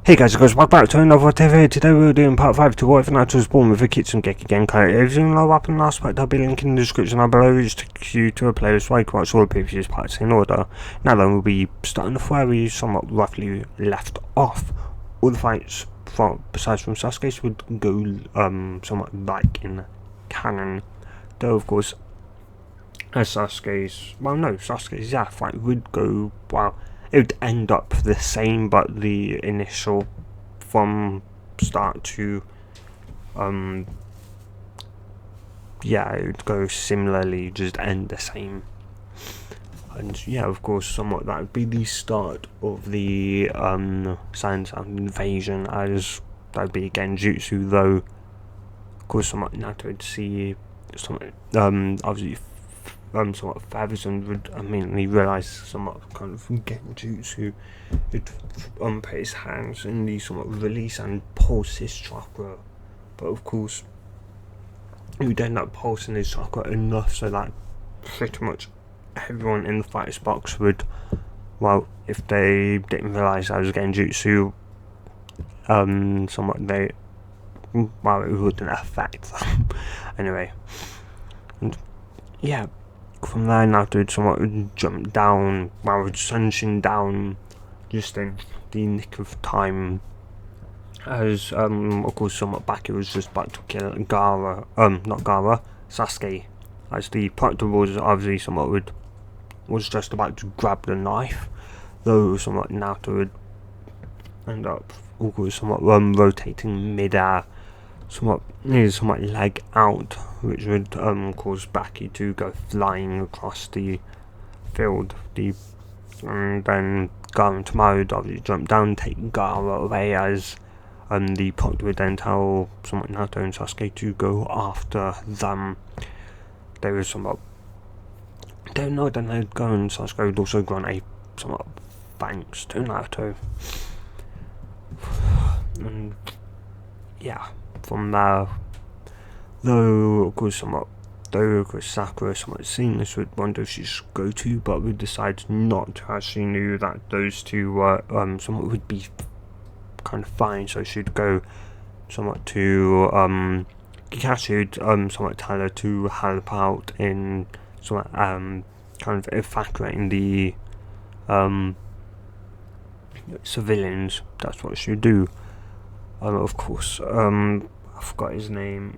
Hey guys, welcome back to another TV. Today we're doing part 5 to What If Naruto was born with a kitsune genkai. If you know what happened last part, there'll be a link in the description down below which takes you to a playlist where you can watch all the previous parts in order. Now then, we'll be starting off where we somewhat roughly left off. All the fights, besides from Sasuke's, would go somewhat like in canon. Though of course, as Sasuke's fight would go, well, it would end up the same, but the initial from start to it would go similarly, just end the same. And yeah, of course, somewhat that would be the start of the Science invasion, as that would be Genjutsu, though of course somewhat Naruto would see somewhat obviously somewhat feathers and would immediately realise somewhat kind of Genjutsu. He'd put his hands in the somewhat release and pulse his chakra, but of course he would end up pulsing his chakra enough so that pretty much everyone in the fighter's box would, well, if they didn't realise that was Genjutsu, somewhat it wouldn't affect them. Anyway, and yeah, from there Naruto would somewhat jump down, sunshine down just in the nick of time, as of course somewhat back it was just about to kill Sasuke, as the Proctor was obviously somewhat was just about to grab the knife, though somewhat Naruto would end up of course somewhat rotating mid-air, somewhat leg out, which would cause Baki to go flying across the field. And then Gaara and Tamaru would obviously jump down, take Gaara away, as the Proctor would then tell somewhat Naruto and Sasuke to go after them. They were somewhat don't know, then they'd go, and Sasuke would also grant a somewhat thanks to Naruto. And yeah, from there, though of course Sakura somewhat seeing this would wonder if she should go to, but would decide not to, as she knew that those two were somewhat would be kind of fine, so she'd go somewhat to Kekkai would somewhat tell her to help out in somewhat kind of evacuating the civilians. That's what she'd do. Of course, I forgot his name.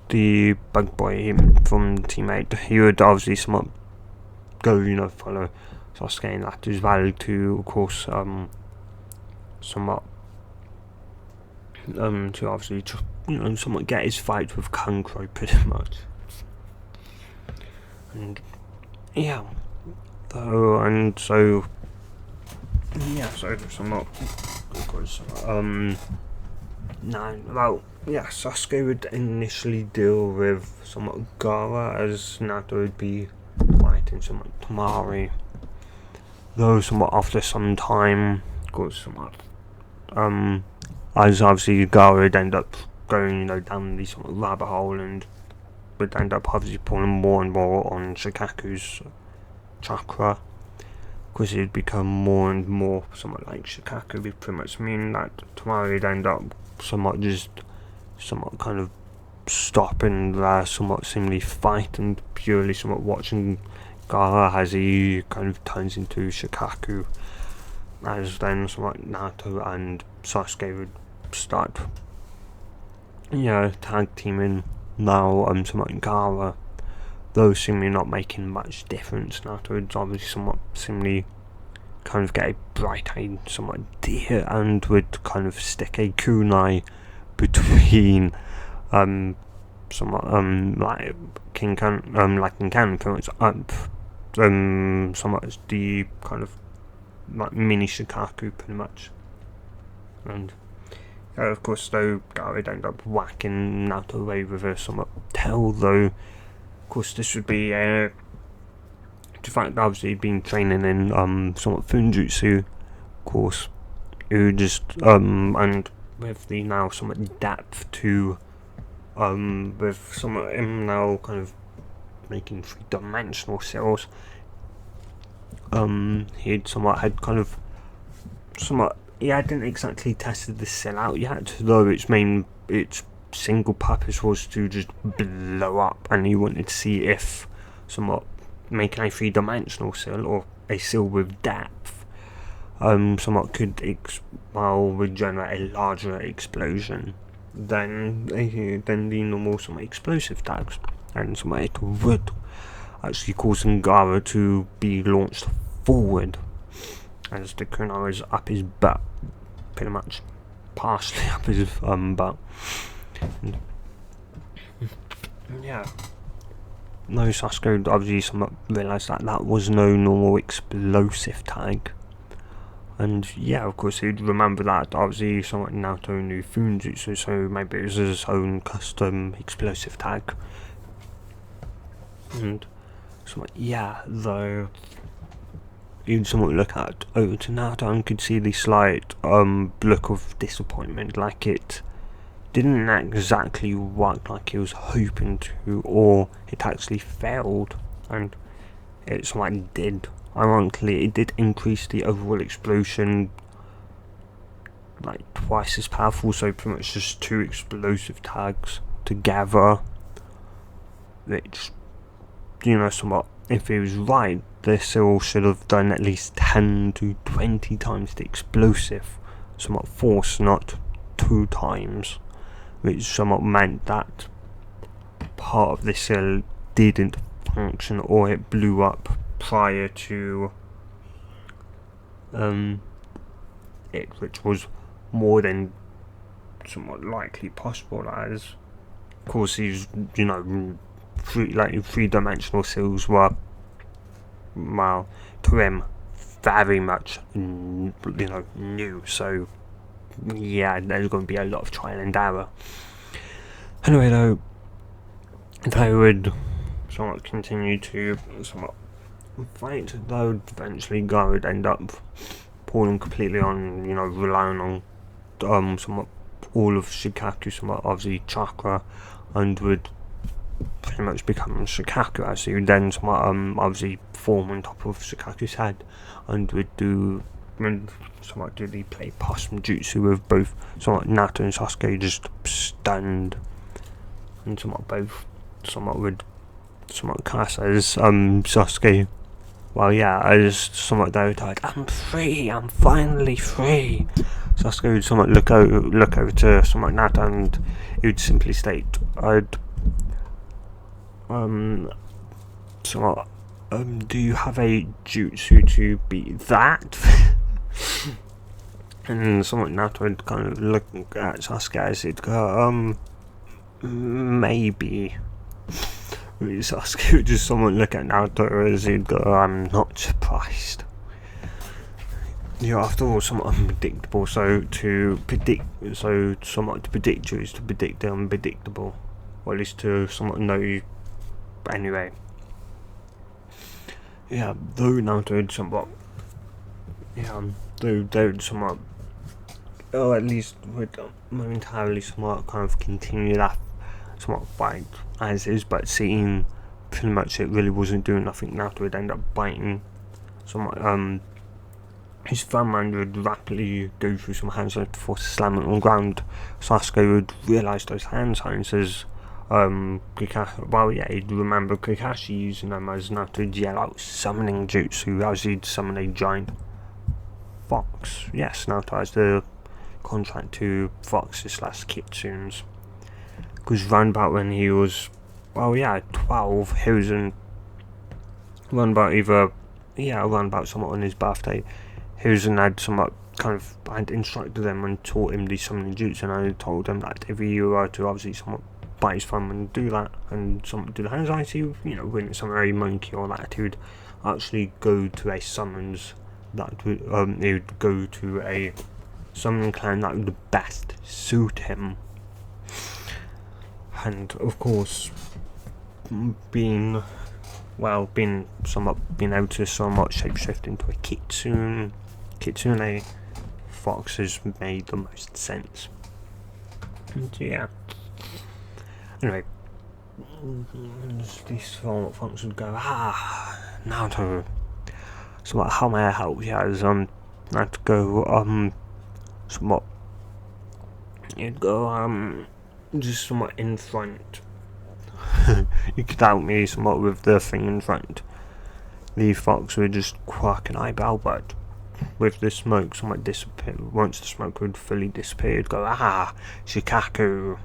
The bug boy from Teammate, he would obviously somewhat go, follow Sasuke and that as well to, of course, somewhat to obviously somewhat get his fight with Kankuro pretty much. And yeah, so somewhat of course Sasuke would initially deal with somewhat Gaara, as Naruto would be fighting somewhat Tamari, though somewhat after some time, of course somewhat as obviously Gaara would end up going down the sort of rabbit hole and would end up obviously pulling more and more on Shikaku's chakra. Of course, it would become more and more somewhat like Shikaku, would pretty much mean that Tamari would end up somewhat kind of stopping their somewhat seemingly fight and purely somewhat watching Gaara as he kind of turns into Shikaku, as then somewhat Naruto and Sasuke would start tag teaming now somewhat Gaara, though seemingly not making much difference. Naruto would obviously somewhat seemingly kind of get a bright-eyed somewhat deer and would kind of stick a kunai between somewhat like King Can pretty much up somewhat as the kind of like mini Shikaku pretty much. And of course, though, Gaara would end up whacking Naruto away with a somewhat tail, though of course this would be the fact that obviously he'd been training in somewhat Funjutsu, of course, who just and with the now somewhat depth to with somewhat him now kind of making 3-dimensional cells, he hadn't exactly tested the cell out yet, though its single purpose was to just blow up, and he wanted to see if somewhat making a 3-dimensional cell, or a cell with depth, somewhat could regenerate a larger explosion than the normal somewhat explosive tags, and somewhat it would actually causing Gaara to be launched forward as the Konoha is up his butt, pretty much partially up his butt. And, yeah. No, Sasuke obviously somewhat realised that was no normal explosive tag. And yeah, of course he'd remember that obviously somewhat Naruto knew Funjutsu, so maybe it was his own custom explosive tag. And somewhat, yeah, though you'd somewhat look at over to Naruto and could see the slight look of disappointment, like it didn't exactly work like he was hoping to, or it actually failed, and it somewhat did. Ironically, it did increase the overall explosion like twice as powerful, so pretty much just 2 explosive tags together, which, somewhat, if he was right, this all should have done at least 10 to 20 times the explosive somewhat force, not 2 times, which somewhat meant that part of the cell didn't function, or it blew up prior to it, which was more than somewhat likely possible, as of course these 3-dimensional cells were, well, to him very much new, so yeah, there's going to be a lot of trial and error. Anyway, though, they would somewhat continue to somewhat fight, though eventually Gaara would end up falling completely on, relying on somewhat all of Shikaku, somewhat obviously chakra, and would pretty much become Shikaku, as he would then somewhat obviously form on top of Shikaku's head, and would do the play possum jutsu with both somewhat Naruto and Sasuke just stunned, and somewhat both would cast as Sasuke. Well, yeah, as somewhat they would like, I'm free, I'm finally free. Sasuke would somewhat look over to somewhat Naruto, and he would simply state, do you have a jutsu to beat that? And somewhat Naruto would kind of look at Sasuke as he'd go, maybe. Sasuke would just somewhat look at Naruto as he'd go, I'm not surprised. You're after all somewhat unpredictable, so to predict you is to predict the unpredictable. Or at least to somewhat know you. Anyway. Yeah, though Naruto would somewhat, though they would somewhat, or at least would momentarily somewhat kind of continue that somewhat fight as is, but seeing pretty much it really wasn't doing nothing, Naruto would end up biting somewhat, his thumb, and would rapidly go through some hand signs before slamming on the ground. Sasuke would realise those hand signs as he'd remember Kakashi using them as Naruto's yell out summoning jutsu, as he'd summon a giant fox. Yes, Naruto has the contract to foxes / kitsunes. Because round about when he was 12, he was around about somewhat on his birthday, Hiruzen had instructed them and taught him the summoning jutsu, and I told him that if he were to obviously somewhat bite his thumb and do that, and somewhat do the hands eyes, he wouldn't summon a monkey or that, he would actually go to a summons that would, he would go to a summoning clan that would best suit him. And of course, being able to somewhat shapeshift into a kitsune fox has made the most sense. And yeah. Anyway, these fox would go, Naruto, somewhat how may I help you as not to go somewhat you'd go just somewhat in front. You could help me somewhat with the thing in front. The fox would just quack an eyebrow, but with the smoke somewhat disappear. Once the smoke would fully disappear, it'd go, Shikaku,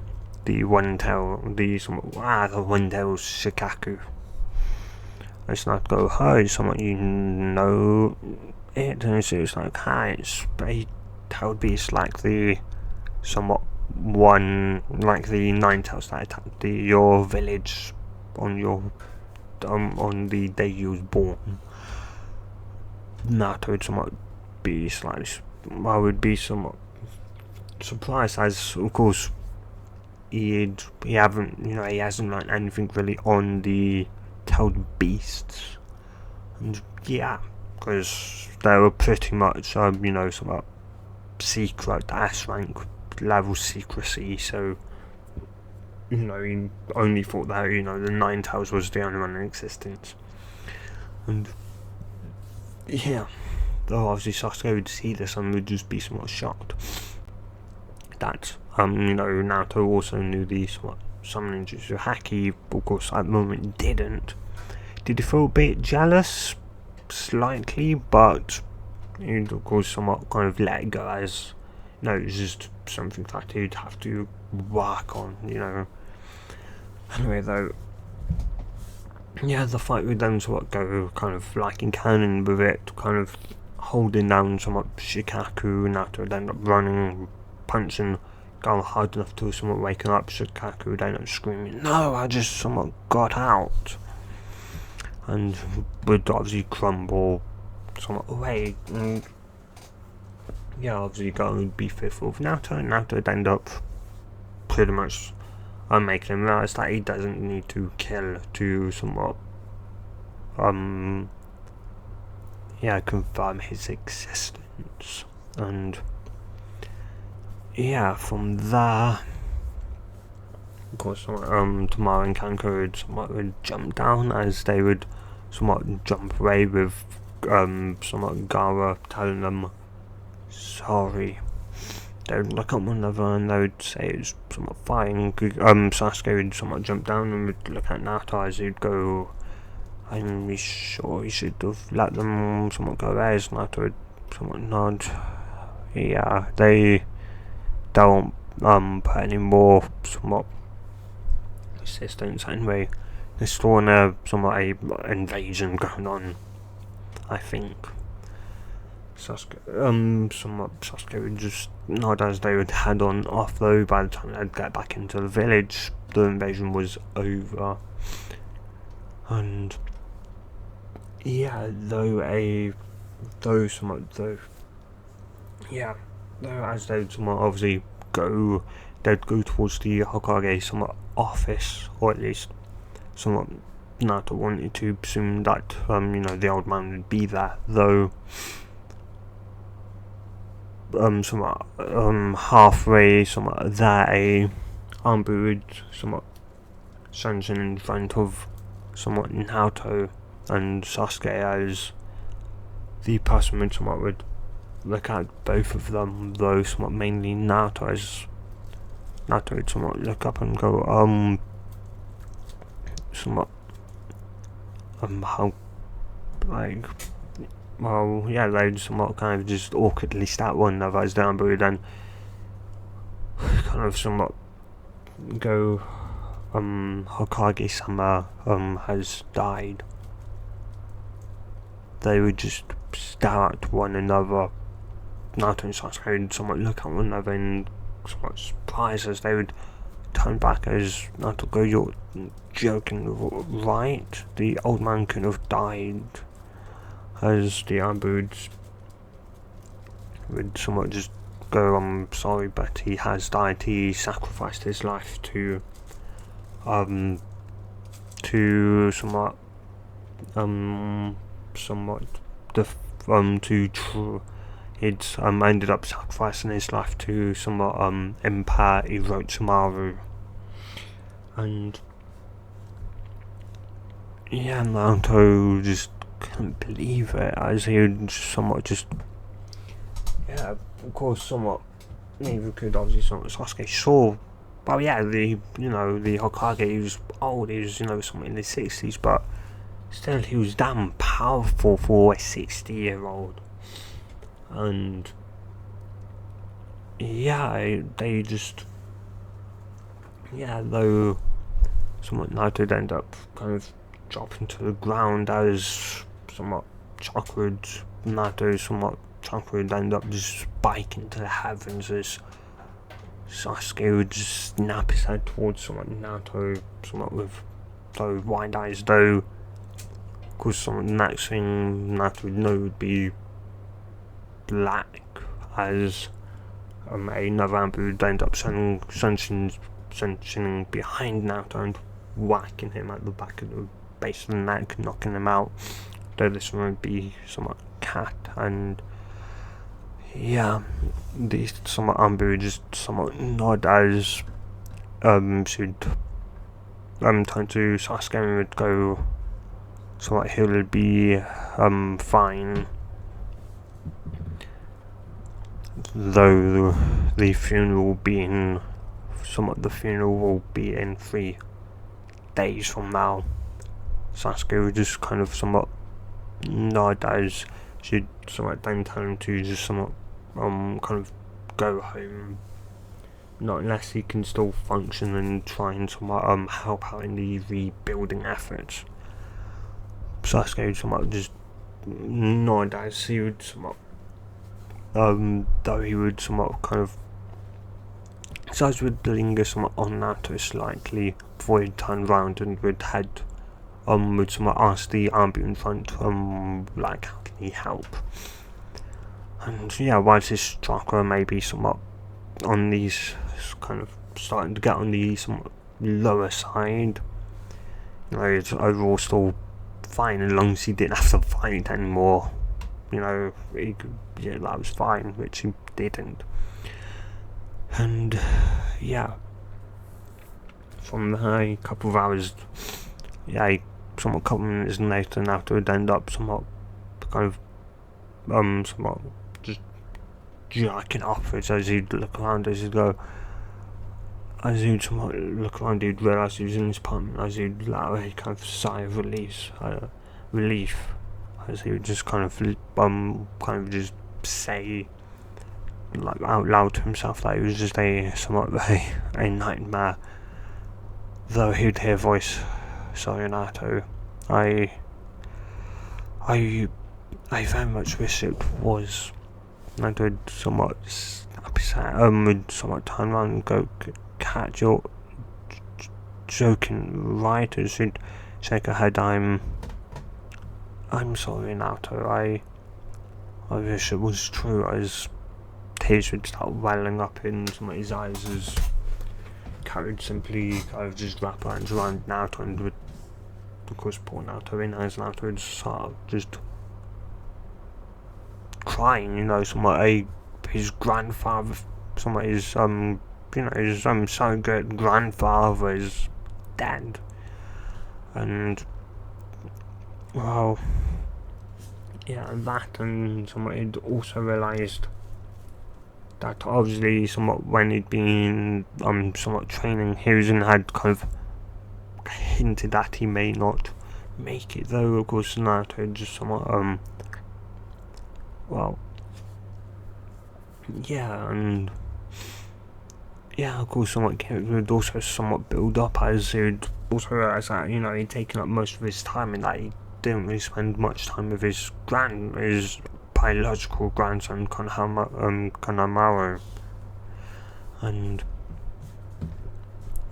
the one-tail, the one-tail Shikaku. It's not go, hi, someone you know it, and it's like, hi, that would be like the somewhat one, like the nine-tails that attacked your village on on the day you was born. Naruto would somewhat be slightly, I would be somewhat surprised, as of course he hasn't learned anything really on the tailed beasts, and yeah, because they were pretty much somewhat secret S rank level secrecy, so he only thought that the Nine Tails was the only one in existence. And yeah, though obviously Sasuke would see this and would just be somewhat shocked that Naruto also knew the somewhat summoning jutsu haki. Of course at the moment did he feel a bit jealous slightly, but he'd of course somewhat kind of let it go, as it's just something that he'd have to work on, Anyway though, yeah, the fight would then somewhat go kind of like in canon with it, kind of holding down somewhat Shikaku. Naruto would end up running, punching, going hard enough to somewhat waking up Shikaku, would end up screaming, "No, I just somewhat got out," and would obviously crumble somewhat away. And yeah, obviously going to be fearful of Naruto, and Naruto would end up pretty much making him realise that he doesn't need to kill to somewhat confirm his existence. And yeah, from there, of course, Tamara and Kanko would jump down, as they would somewhat jump away with somewhat Gaara telling them sorry. They would look at one another and they would say it's somewhat fine. Sasuke would somewhat jump down and would look at Naruto as he'd go, "I'm sure you should have let them somewhat go there." As Naruto would somewhat nod. Yeah, they don't put any more somewhat resistance anyway. There's still somewhat a invasion going on, I think. Sasuke would just nod as they would head on off, though by the time they'd get back into the village, the invasion was over. And yeah, though as they would somewhat obviously they'd go towards the Hokage somewhat office, or at least somewhat Naruto wanted to assume that the old man would be there, though somewhat halfway somewhat there, a Anbu would somewhat stands in front of somewhat Naruto and Sasuke, as the person would look at both of them, though somewhat mainly Naruto, as Naruto would somewhat look up and go, somewhat how, like, well, yeah, they'd somewhat kind of just awkwardly start one another, as the Anbu would then kind of somewhat go, Hokage-sama has died. They would just stare at one another. Naruto and Sasuke would somewhat look at one another in somewhat surprise, as they would turn back, as Naruto go, "You're joking, right? The old man could have died." As the Anbu would somewhat just go, "I'm sorry, but he has died. He sacrificed his life to somewhat he'd ended up sacrificing his life to somewhat impair Orochimaru." And yeah, Naruto just couldn't believe it, as he would somewhat just, yeah, of course, somewhat, neither could obviously somewhat Sasuke saw, well, yeah, the Hokage, he was old, he was, somewhat in his 60s, but still, he was damn powerful for a 60-year-old, and, yeah, they just, yeah, though, somewhat Naruto would end up kind of dropping to the ground as somewhat chakra Naruto, somewhat chakra would end up just spiking to the heavens as Sasuke would just snap his head towards somewhat Naruto, somewhat with those wide eyes, though of course somewhat the next thing Naruto would know would be black, as another Ambu would end up sending behind Naruto and whacking him at the back of the base of the neck, knocking him out, though this one would be somewhat cat, and yeah, these somewhat Ambu just somewhat nod as she'd turn to Sasuke and would go somewhat he'll be fine, though the funeral will be in 3 days from now. Sasuke would just kind of somewhat nod as she'd somewhat then tell him to just somewhat kind of go home, not unless he can still function and try and somewhat help out in the rebuilding efforts. Sasuke would somewhat just nod as he would somewhat though he would somewhat kind of Sasuke would linger somewhat on Naruto slightly before he'd turn round and would head would somewhat ask the Ambu in front like how can he help, and yeah, whilst his chakra may be somewhat on these kind of starting to get on the somewhat lower side, it's overall still fine as long as he didn't have to fight anymore, he could, yeah, that was fine, which he didn't. And yeah, from there, a couple of hours, yeah, somewhat couple of minutes later, Naruto would end up somewhat kind of somewhat just jerking upwards as he'd look around, as he'd somewhat look around, he'd realise he was in his apartment, as he'd let out a kind of sigh of relief, as he would just kind of just say like out loud to himself that it was just somewhat a nightmare, though he'd hear a voice, sorry Naruto, I very much wish it was. Naruto would somewhat snap his head, would somewhat turn around and go, Cat, you're joking, right? As she'd shake her head, I'm sorry Naruto, I wish it was true, as tears would start welling up in some of his eyes as Cat would simply kind of just wrap her hands around Naruto and would, of course, poor Naruto in as Naruto would start just crying, somewhat his grandfather, somewhat his his surrogate grandfather is dead, and well, yeah, that, and somewhat he'd also realised that obviously somewhat when he'd been somewhat training, Hiruzen had kind of hinted that he may not make it, though of course Naruto just somewhat well, yeah, and yeah, of course somewhat Kevin would also somewhat build up as he would also realise that he'd taken up most of his time and that he didn't really spend much time with his biological grandson Konoha, and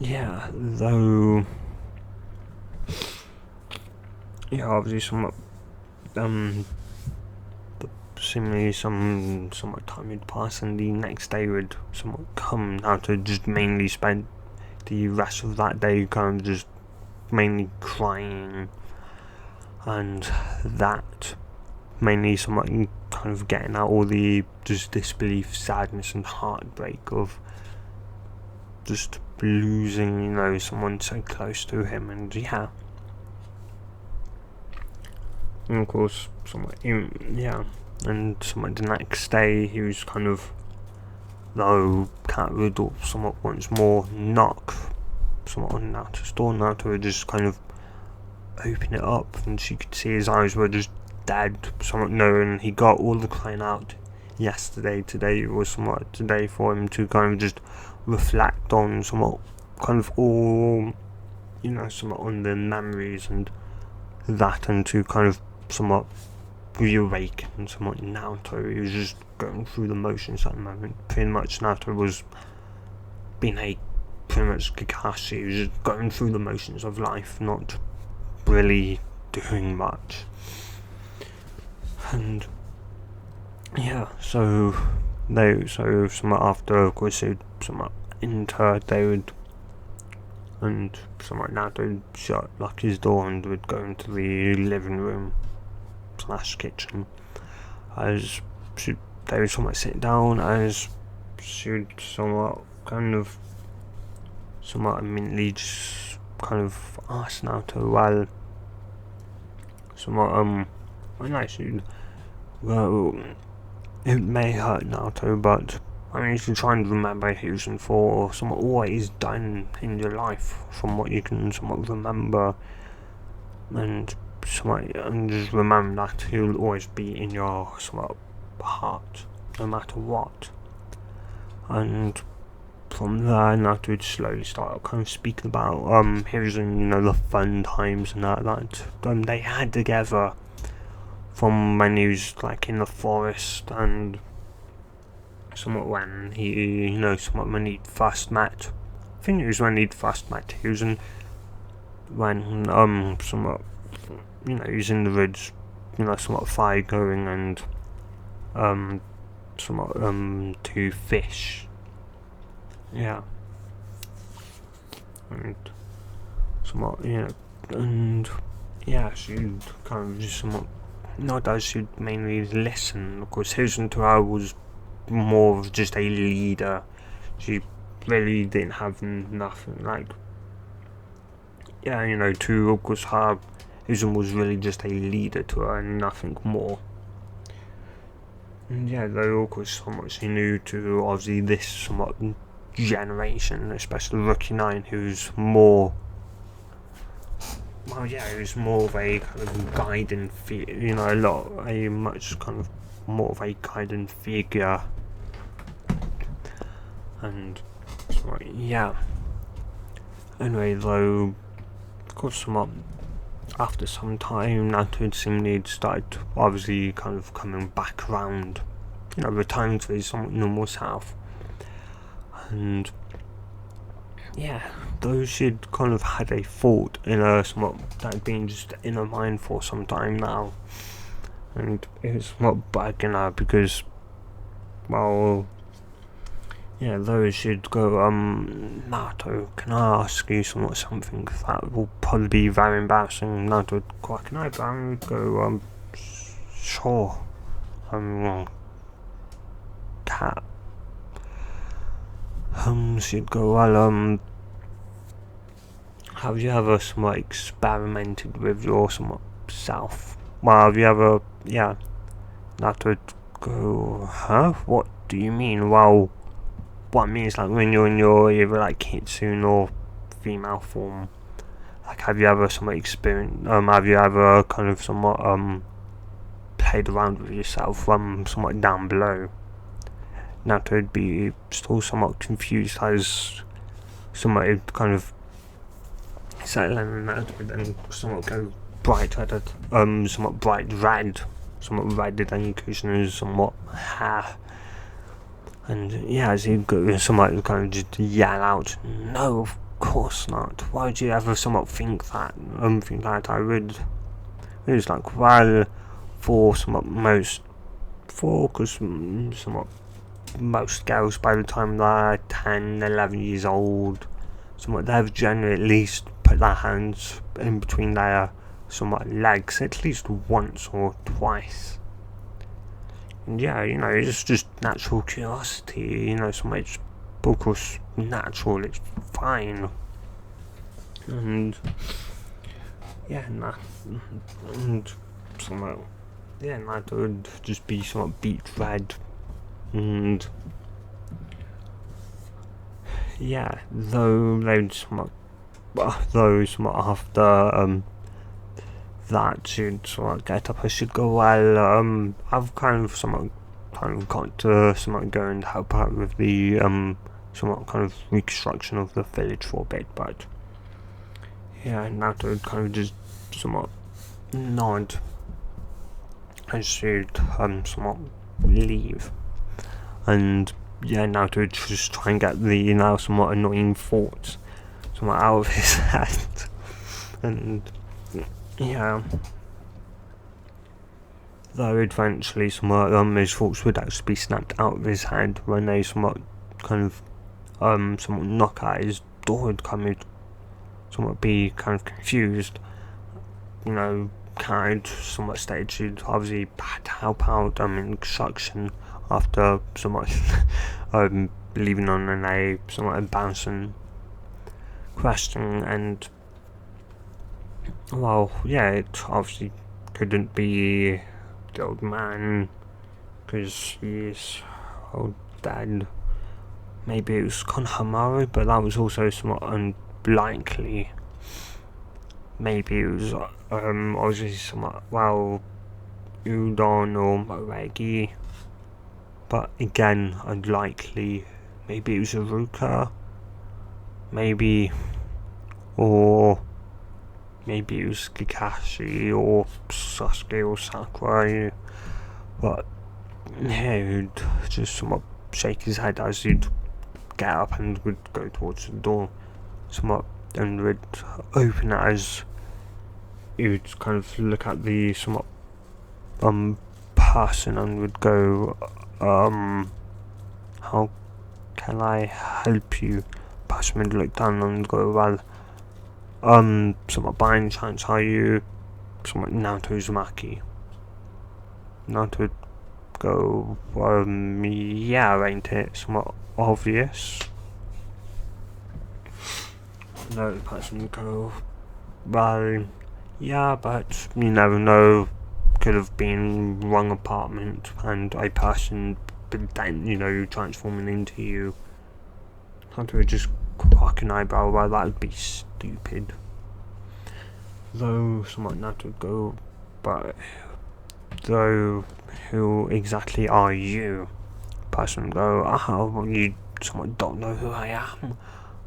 yeah, though yeah, obviously somewhat seemingly somewhat time would pass and the next day would somewhat come. Now to just mainly spend the rest of that day kind of just mainly crying, and that mainly somewhat kind of getting out all the just disbelief, sadness and heartbreak of just losing someone so close to him. And yeah, And of course, and somewhat the next day he was kind of, though Cat would somewhat once more knock somewhat on Naruto's door. Naruto would just kind of open it up, and she could see his eyes were just dead, somewhat knowing he got all the crying out yesterday. Today was somewhat today for him to kind of just reflect on somewhat kind of all, somewhat on the memories and that, and to kind of somewhat reawaken somewhat Naruto. He was just going through the motions at the moment. Pretty much Naruto was being a pretty much Kakashi. He was just going through the motions of life, not really doing much. And so somewhat after, of course, they would somewhat enter, they would, and somewhat Naruto would lock his door and would go into the living room / kitchen, as they would somewhat sit down, as she would somewhat immediately just kind of ask Naruto, well, it may hurt Naruto, but you should try and remember who's and for somewhat what he's done in your life, from what you can somewhat remember, and just remember that he'll always be in your somewhat heart, no matter what. And from there, Naruto would slowly start kind of speaking about his and the fun times and that they had together, from when he was like in the forest, and somewhat when he when he first met. I think it was when he'd first met. He was in when somewhat he was in the woods, somewhat fire going, and somewhat to fish. Yeah. And somewhat, and she'd kind of just somewhat, she'd mainly listen. Of course, Susan to her was more of just a leader. She really didn't have nothing, to, of course, her, Susan was really just a leader to her and nothing more. And though, of course, so much she knew to, obviously, this somewhat generation, especially Rookie 9, who's more, who's more of a kind of guiding much kind of more of a guiding figure. And anyway, though, of course, somewhat after some time, Naruto seemingly started obviously kind of coming back around, returning to his somewhat normal self. And though she'd kind of had a thought in her somewhat that had been just in her mind for some time now, and it was somewhat bugging her because, though she'd go, Naruto, can I ask you something that will probably be very embarrassing? Naruto would crack an eyebrow and would go, sure, cat. She'd go, well, have you ever somewhat experimented with your somewhat self? Well, have you ever, Naruto would go, huh? What do you mean? Well, what I mean is, like, when you're in your either like kitsune or female form, like, have you ever somewhat have you ever kind of somewhat played around with yourself somewhat down below? Naruto would be still somewhat confused, as somewhat kind of settle in, and Naruto would then somewhat go bright red, somewhat bright red, somewhat redder than Kusuno's somewhat hair. And as he'd go, somewhat kind of just yell out, no, of course not. Why would you ever somewhat think that? I would. It was like, well, because somewhat most girls, by the time they're 10, 11 years old, somewhat they've generally at least put their hands in between their somewhat legs at least once or twice. And it's just natural curiosity, somewhat it's, of course, natural, it's fine. And and somewhat, yeah, Naruto would just be somewhat beat red, and yeah, though after that should somewhat get up, I should go. Well, I've kind of got to somewhat go and help out with the somewhat kind of reconstruction of the village for a bit, but yeah, Naruto would kind of just somewhat nod. I should somewhat leave, and yeah, Naruto would just try and get the now somewhat annoying thoughts somewhat out of his head, and yeah, though eventually somewhat his thoughts would actually be snapped out of his head when they somewhat kind of somewhat knock at his door, would come in, somewhat be kind of confused, carried somewhat stage to obviously had to help out in construction after somewhat leaving on a somewhat embarrassing question, and well, yeah, it obviously couldn't be the old man because he's old dead. Maybe it was Konoha, but that was also somewhat unlikely. Maybe it was obviously somewhat, well, Udon or Moregi, but again unlikely. Maybe it was Aruka, or maybe it was Kakashi or Sasuke or Sakurai, but yeah, he would just somewhat shake his head as he'd get up and would go towards the door, somewhat, and would open it as he would kind of look at the somewhat person and would go, how can I help you? Person would look down and go, well, somewhat by any chance are you somewhat Naruto Uzumaki? Naruto would go, yeah, ain't it somewhat obvious? No, the person would go, well, yeah, but you never know, could have been wrong apartment and a person, but then, transforming into you. Naruto would just crack an eyebrow, well, that would be stupid. Though somewhat Naruto would go, but though who exactly are you? Person would go, you somewhat don't know who I am.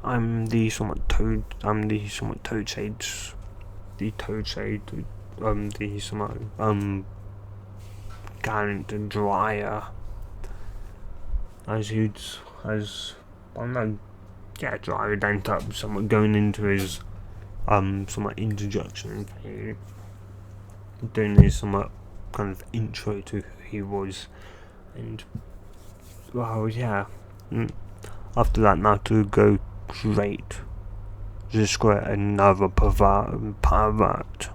I'm the somewhat Toad Shade, the somewhat gallant and Jiraiya. Jiraiya would end up somewhat going into his somewhat introduction, doing his somewhat kind of intro to who he was, and well, yeah. After that, Naruto would go great. Just got another pervert.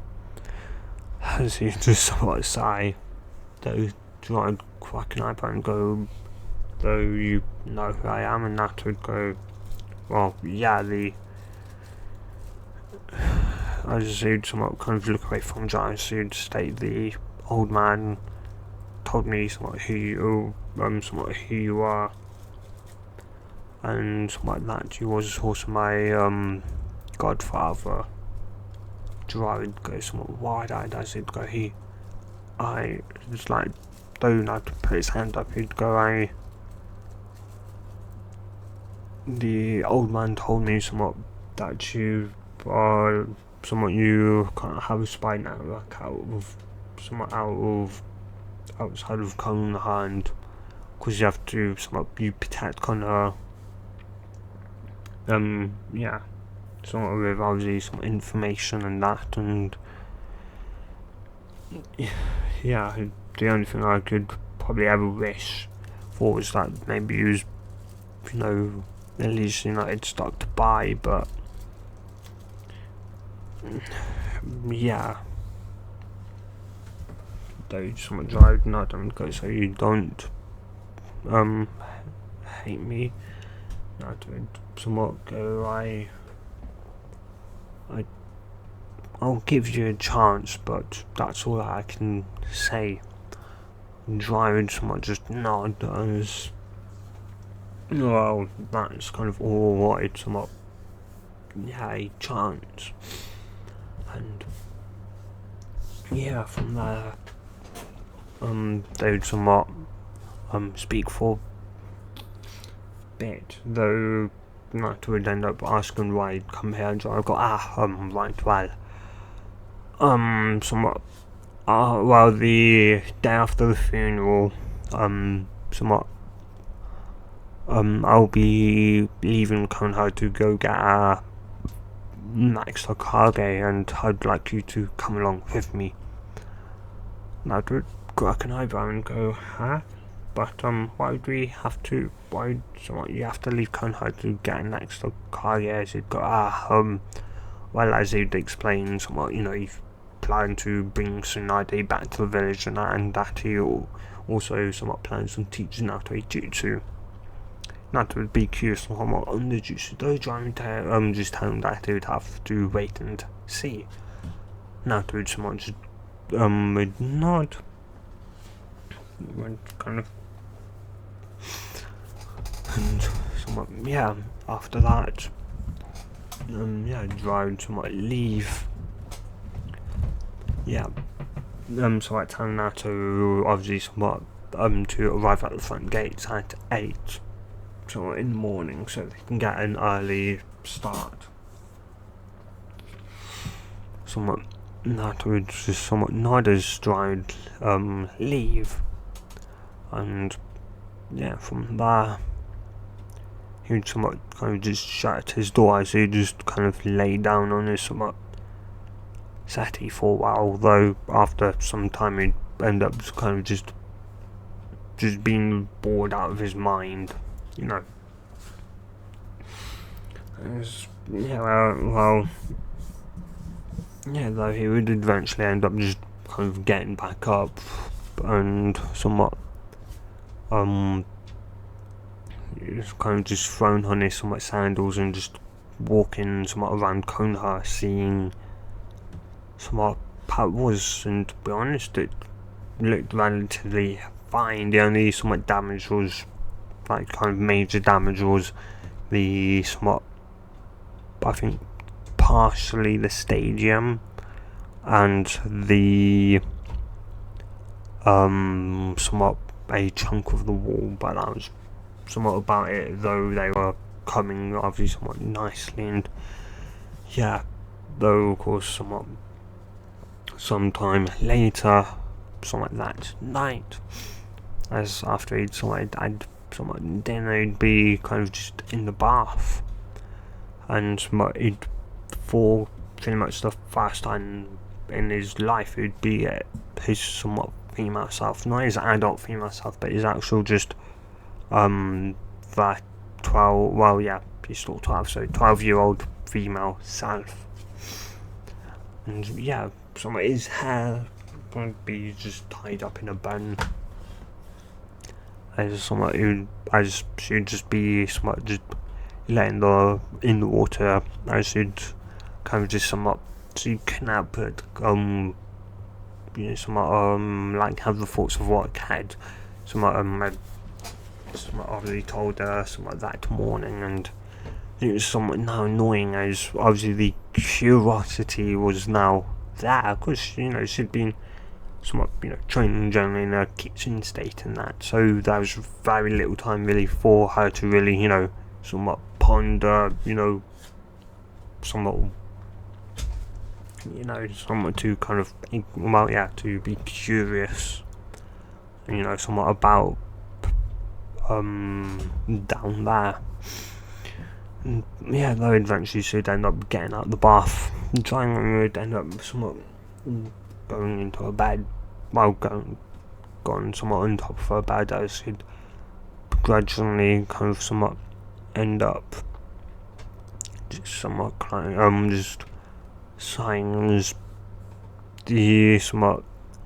As he just somewhat sigh, though tried crack an eyebrow and go, though you know who I am, and Naruto would go, well, yeah, I just would somewhat kind of look away from Jiraiya, so he'd state the old man told me somewhat who you are, and somewhat that you was also my godfather. Jiraiya would go somewhat wide-eyed as he'd go, I was like, though not to put his hand up, he'd go, the old man told me somewhat that you are somewhat, you can't have a spy network outside of Konoha, and because you have to somewhat you protect Konoha. Yeah, somewhat with obviously some information and that, and yeah, the only thing I could probably ever wish for was that maybe he was, at least United stock to buy, but yeah, though someone drive not don't go, so you don't hate me. Not to somewhat go, I'll give you a chance, but that's all I can say. Jiraiya would somewhat just nod as, well, that's kind of all I wanted, somewhat, yeah, a chance. And yeah, from there, they would somewhat speak for a bit, though Naruto would end up asking why he'd come here, and Jiraiya go, right, well, somewhat, well, the day after the funeral, somewhat, I'll be leaving Konoha to go get our next Hokage, and I'd like you to come along with me. Now, to crack an eyebrow and go, huh? But, why would we have to, you have to leave Konoha to get next Hokage, as he'd go, well, as he'd explain, somewhat, he planned to bring Tsunade back to the village and that he also somewhat plans on teaching Naruto jutsu. Naruto would be curious on the jutsu dojo, just tell him that he would have to wait and see. Naruto would somewhat just, would nod. Went kind of, and somewhat, yeah, after that, Jiraiya would somewhat leave. Yeah, so I tell Naruto, obviously, somewhat, to arrive at the front gates at 8, so in the morning, so they can get an early start. Somewhat, Naruto would just somewhat nod as Jiraiya would leave, and yeah, from there, he would somewhat kind of just shut his door as he just kind of lay down on his somewhat settee for a while, though after some time he'd end up kind of just being bored out of his mind, though he would eventually end up just kind of getting back up and somewhat, he was kind of just thrown on his somewhat sandals and just walking somewhat around Konoha, seeing somewhat how it was, and to be honest, it looked relatively fine. The only somewhat damage was, like, kind of major damage was the somewhat, I think, partially the stadium and the somewhat a chunk of the wall, but that was somewhat about it, though they were coming obviously somewhat nicely, and yeah, though of course somewhat sometime later, somewhat that night, as after he'd somewhat had somewhat dinner, he'd be kind of just in the bath, and somewhat he'd, for pretty much the first time in his life, he'd be at his somewhat female self, not his adult female self, but his actual just that 12, well, yeah, he's still 12, so 12-year-old female self. And yeah, some of his hair would be just tied up in a bun, as somewhat as she'd just be somewhat just letting in the water, as she'd kind of just somewhat, so you cannot put somewhat like have the thoughts of what had somewhat somewhat obviously told her somewhat that morning, and it was somewhat now annoying, as obviously the curiosity was now there, because she'd been somewhat training generally in a kitsune state and that, so there was very little time really for her to really somewhat ponder, somewhat somewhat to kind of, well, yeah, to be curious, somewhat about down there. And yeah, though eventually she'd end up getting out of the bath, and trying would end up somewhat going into her bed, well, going somewhat on top of her bed, as she'd gradually kind of somewhat end up just somewhat just sighing as the somewhat,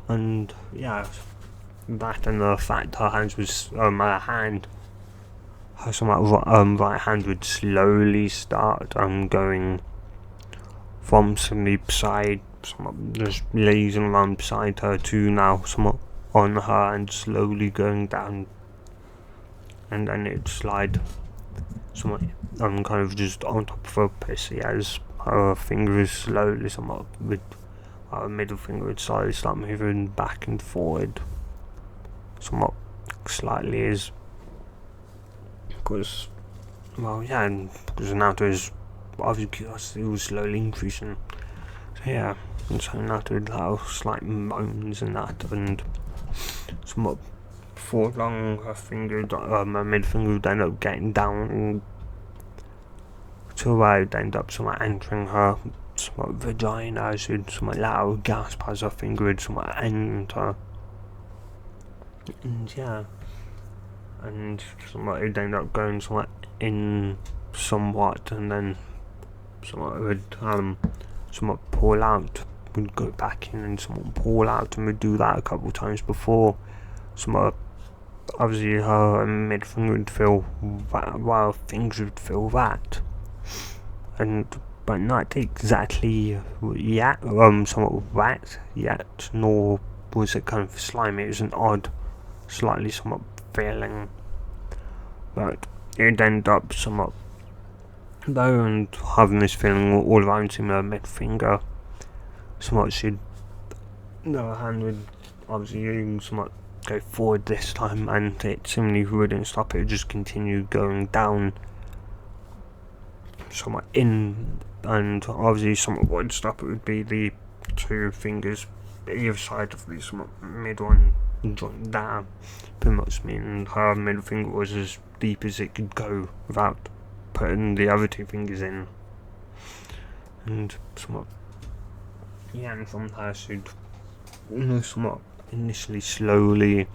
and yeah, that and the fact her hands was her somewhat right hand would slowly start going from somebody beside, somewhat just lazing around beside her, to now somewhat on her and slowly going down, and then it slide somewhat kind of just on top of her pussy as her fingers slowly somewhat with her middle finger would slowly start moving back and forward somewhat slightly, is because, well, yeah, and because Naruto is obviously curiosity was slowly increasing. So yeah, and so Naruto would allow slight moans and that, and somewhat before long her finger, her middle finger would end up getting down to where it would end up somewhat entering her somewhat vagina. She would somewhat loud gasp as her finger would somewhat enter. And yeah, and somewhat it would end up going somewhat in somewhat, and then somewhat would somewhat pull out, would go back in and somewhat pull out, and would do that a couple of times before somewhat obviously her mid finger would feel while things would feel that, and but not exactly yet somewhat wet yet, nor was it kind of slimy. It was an odd, slightly somewhat feeling, but it'd end up somewhat though, and having this feeling all around him, her mid finger somewhat she'd, her hand would obviously somewhat go forward this time, and it seemingly wouldn't stop. It would just continue going down somewhat in, and obviously somewhat would stop. It would be the two fingers either side of the somewhat mid one joint down, pretty much meaning her middle finger was as deep as it could go without putting the other two fingers in, and somewhat, yeah, and from there she'd somewhat initially slowly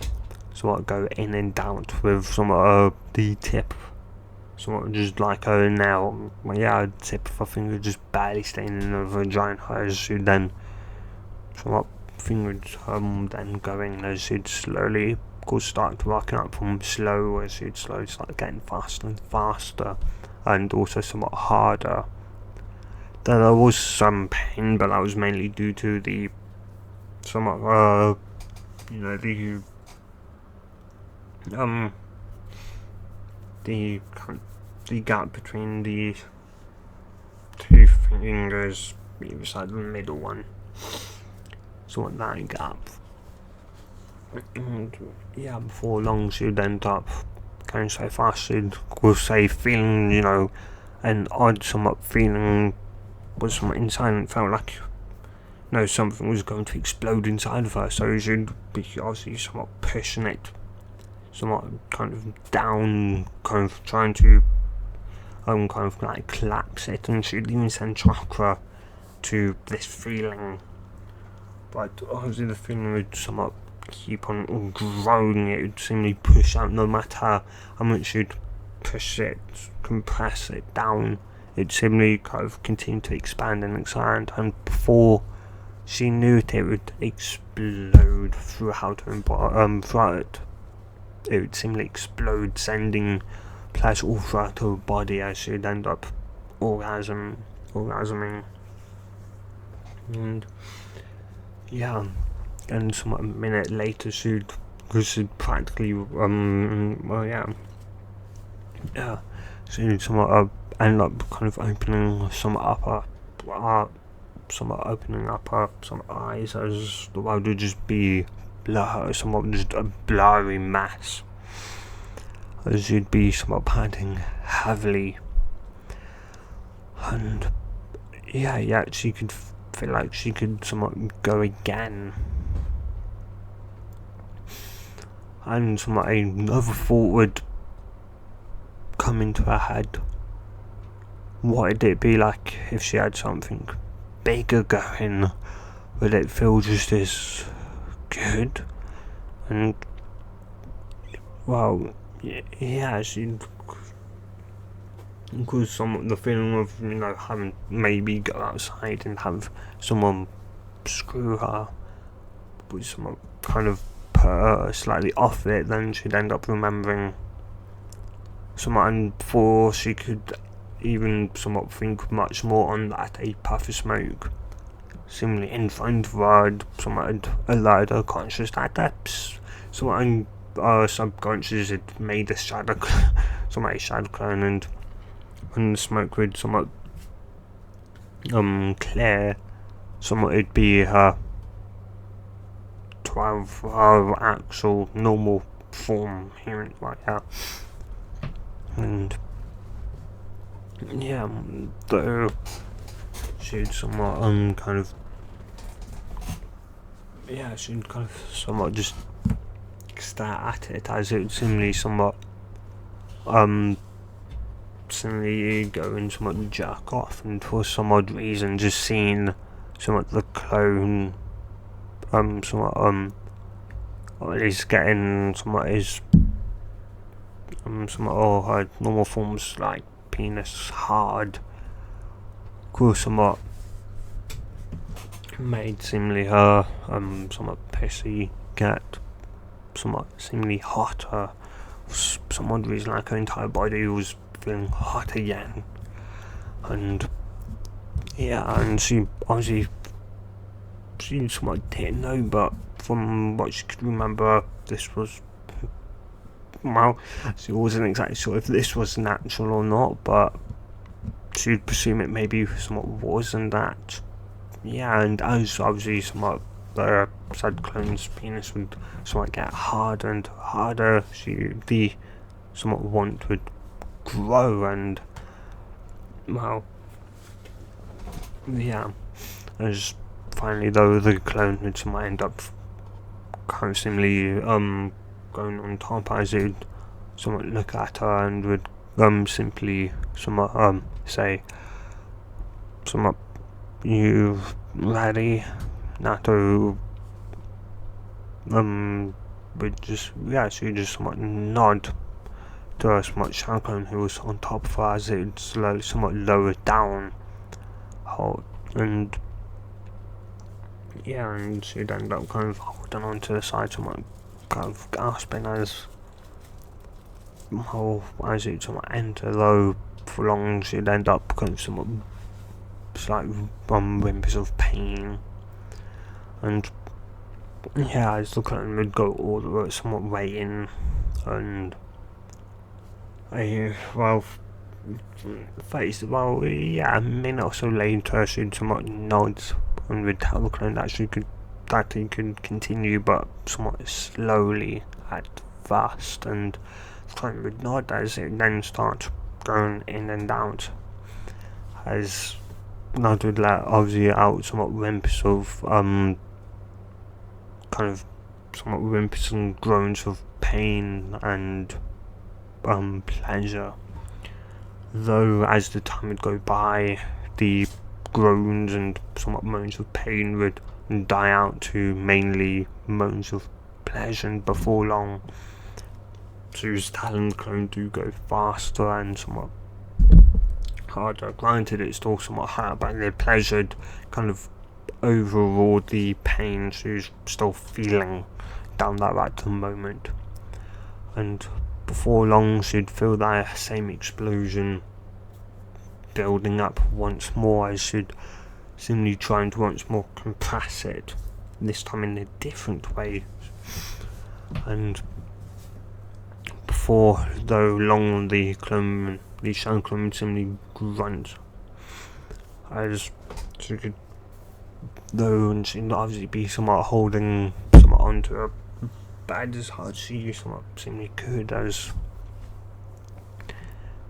somewhat go in and out with somewhat the tip somewhat just like her nail, well, yeah, the tip of her finger just barely staying in her vagina, as she'd then somewhat fingered then going as she'd slowly of course start rocking up from slow, as she'd slowly start getting faster and faster, and also somewhat harder. There was some pain, but that was mainly due to the somewhat the gap between the two fingers either side of the middle one, somewhat that gap, and yeah, before long she'd end up going so fast she'd say feeling, an odd somewhat feeling was somewhat inside, and felt like something was going to explode inside of her, so she'd be obviously somewhat pushing it somewhat kind of down, kind of trying to kind of like collapse it, and she'd even send chakra to this feeling, but obviously the feeling would somewhat keep on growing. It would seemingly push out no matter how much you'd push it, compress it down. It seemingly kind of continue to expand and expand, and before she knew it, it would explode throughout her it would seemingly explode, sending pleasure all throughout her body, as she'd end up orgasming, and yeah, and somewhat a minute later she'd practically she'd somewhat end up kind of opening somewhat up her some eyes, as the world would just be somewhat just a blurry mass, as you'd be somewhat panting heavily, and yeah, she could feel like she could somewhat go again, and somewhat another thought would come into her head. What would it be like if she had something bigger going? Would it feel just as good? And well, yeah, she, because the feeling of having maybe go outside and have someone screw her would somewhat kind of put her slightly off it. Then she'd end up remembering someone, and before she could even somewhat think much more on that a puff of smoke seemingly in front of somewhat allowed her conscious that that's somewhat subconscious it made a shadow somewhat a shadow clone, and when the smoke would somewhat clear, somewhat it'd be her 12 her actual normal form here like that. And yeah, though she'd somewhat kind of she'd kind of somewhat just stare at it as it would seemingly somewhat seemingly go and somewhat jerk off, and for some odd reason just seeing somewhat the clone somewhat is getting somewhat is somewhat all her normal forms like penis hard, of course somewhat made seemingly her somewhat pissy get somewhat seemingly hotter. For some odd reason like her entire body was feeling hot again, and she obviously she somewhat didn't know, but from what she could remember, this was, well, she wasn't exactly sure if this was natural or not, but she'd presume it maybe somewhat was, and that, and as obviously somewhat the said clone's penis would somewhat get harder and harder, the somewhat want would grow, and, well, as finally though the clone would somewhat end up kind of seemingly going on top, as it would somewhat look at her and would simply somewhat say somewhat, "You ready?" Nato would just she would just somewhat nod to her somewhat shadow clone who was on top of her, as it would slowly somewhat lower down, and and she'd end up kind of holding on to the side, somewhat kind of gasping as it somewhat enter, though for long she'd end up kind of somewhat slight whimpers of pain, and as the clone would go all the way somewhat way in, and a minute or so later she'd somewhat nod and would tell the clone that he could continue, but somewhat slowly at first, and the clone would nod as it then starts going in and out, as Nod would let obviously out somewhat whimpers of kind of somewhat whimpers and groans of pain and pleasure, though as the time would go by the groans and somewhat moans of pain would die out to mainly moans of pleasure, and before long Sue's talent clone to go faster and somewhat harder. Granted, it's still somewhat hard, but the pleasure kind of overrode the pain Sue's still feeling down that at the moment, and before long she'd feel that same explosion building up once more, as she'd seemingly trying to once more compress it, this time in a different way, and before though long the shadow clone would seemingly grunt, as she could, though, and she'd obviously be somewhat holding somewhat onto her bed as hard as she somewhat seemingly could, as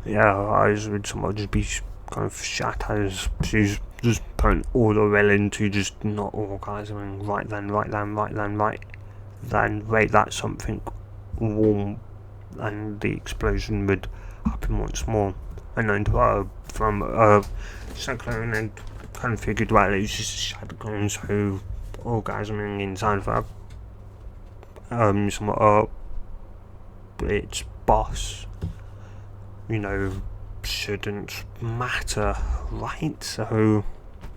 her eyes would somewhat just be kind of shut, as she's just putting all the will into just not orgasming right then, wait, that's something warm, and the explosion would happen once more, and then to her from shadow clone, and kind of figured, well, it was just a shadow clone, so orgasming inside of her somewhat its boss, shouldn't matter, right? So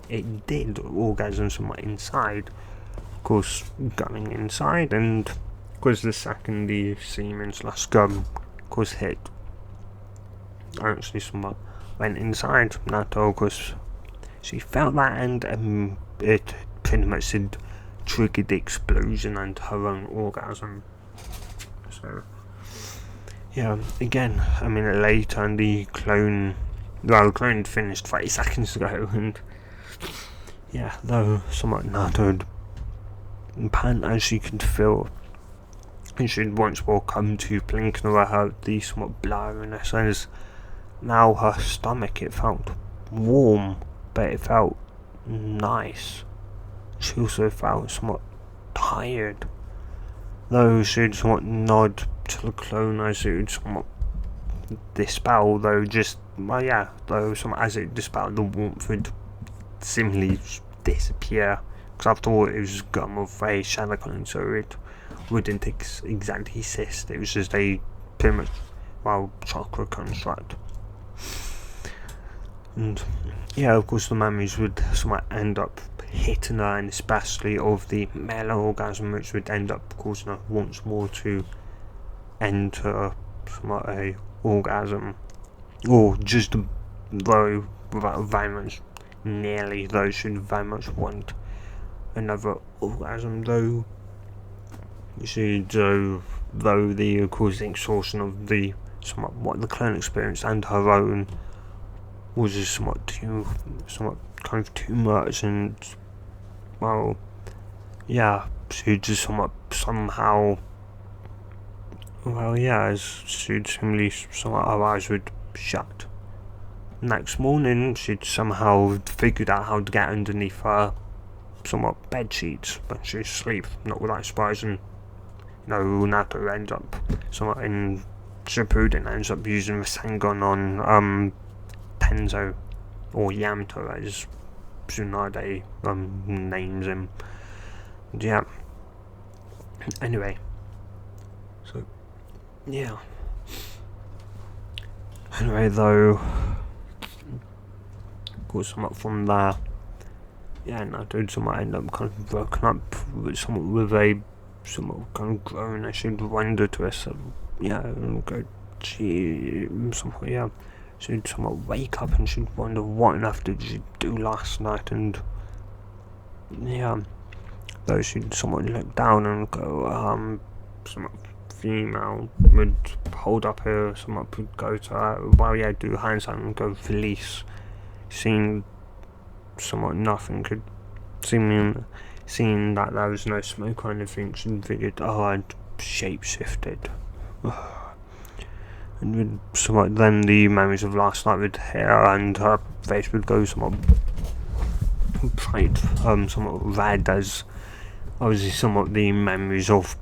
it did orgasm somewhat inside, of course, going inside, and of course the second the semen / scum of course hit actually somewhat went inside Nato because she felt that, and it pretty much had triggered the explosion and her own orgasm. So yeah, again, a minute later, and the clone finished 30 seconds ago, and yeah, though somewhat nattered and pant as she could feel, and she'd once more come to blinking about the somewhat blurriness, as now her stomach, it felt warm, but it felt nice. She also felt somewhat tired, though she'd somewhat nod to the clone as it would somewhat dispel, though somewhat as it dispelled, the warmth would seemingly disappear, because after all it was gum of a shadow clone, so it wouldn't exactly exist. It was just a pretty much chakra construct. And yeah, of course the memories would somewhat end up hitting her, and especially of the male orgasm, which would end up causing her once more to enter somewhat a orgasm, or just though without very much nearly, though she'd very much want another orgasm, though the causing exhaustion of the somewhat what the clone experienced and her own was just somewhat kind of too much, and she just somehow as she'd simply somewhat her eyes would shut. Next morning, she'd somehow figured out how to get underneath her somewhat bed sheets when she was asleep. Not without surprising, Nato ends up somewhat in Shippuden, ends up using the Sengon on Tenzo, or Yamato as Tsunade names him. Yeah. Anyway, so yeah. Anyway, though, of course, somewhat from there, Nato somewhat end up kind of broken up with a somewhat kind of groan. I should wonder to herself, she'd somewhat wake up and she'd wonder what on earth did she do last night, and though she'd somewhat look down and go, somewhat female would hold up her, somewhat would go to her, do hands on and go Felice, seeing somewhat nothing could seeing that there was no smoke or anything, she figured, I'd shape-shifted. And with somewhat then the memories of last night would hit her, and her face would go somewhat bright, somewhat red, as obviously somewhat the memories of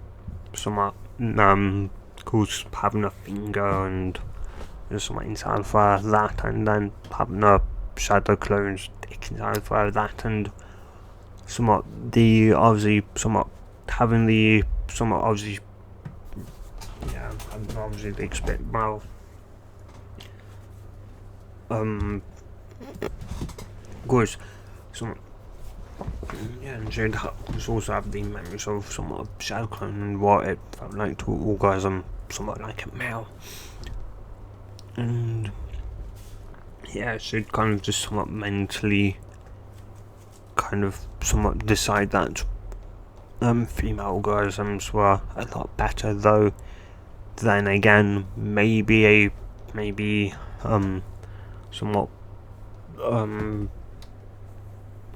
somewhat of course having a finger and somewhat inside of her, that, and then having a shadow clone stick inside of her, that, and somewhat the obviously somewhat having the somewhat obviously the expect of course somewhat and she'd also have the memories of somewhat of shadow clone and what it felt like to orgasm somewhat like a male, and she'd kind of just somewhat mentally kind of somewhat decide that female orgasms were a lot better, though then again maybe somewhat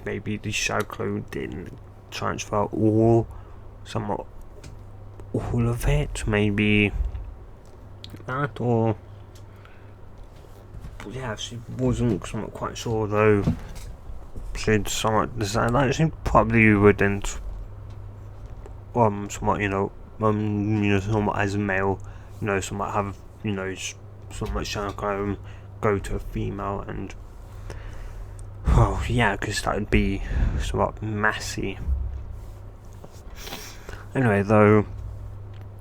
maybe the shadow clone didn't transfer all of it, maybe that, or she wasn't somewhat quite sure, though she'd somewhat decided that she probably wouldn't somewhat somewhat as a male somewhat have somewhat shadow clone go to a female, and because that would be somewhat messy. Anyway, though,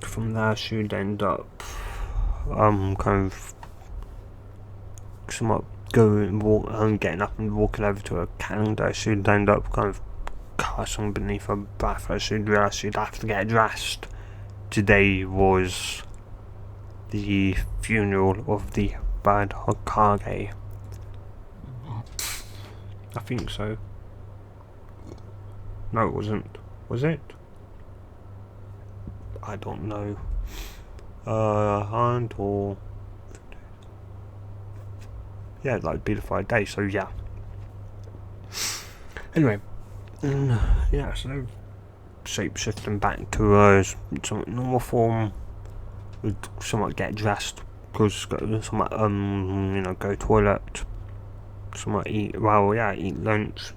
from there she would end up kind of somewhat getting up and walking over to her calendar. She'd end up kind of cursing beneath her breath as she'd realise she'd have to get dressed. Today was the funeral of the bad Hokage, I think so. No, it wasn't. Was it? I don't know. And or yeah, like be the 5 days. So yeah. Anyway, yeah. So shape shifting back to somewhat normal form. Would somewhat get dressed, because somewhat go toilet, somewhat eat eat lunch,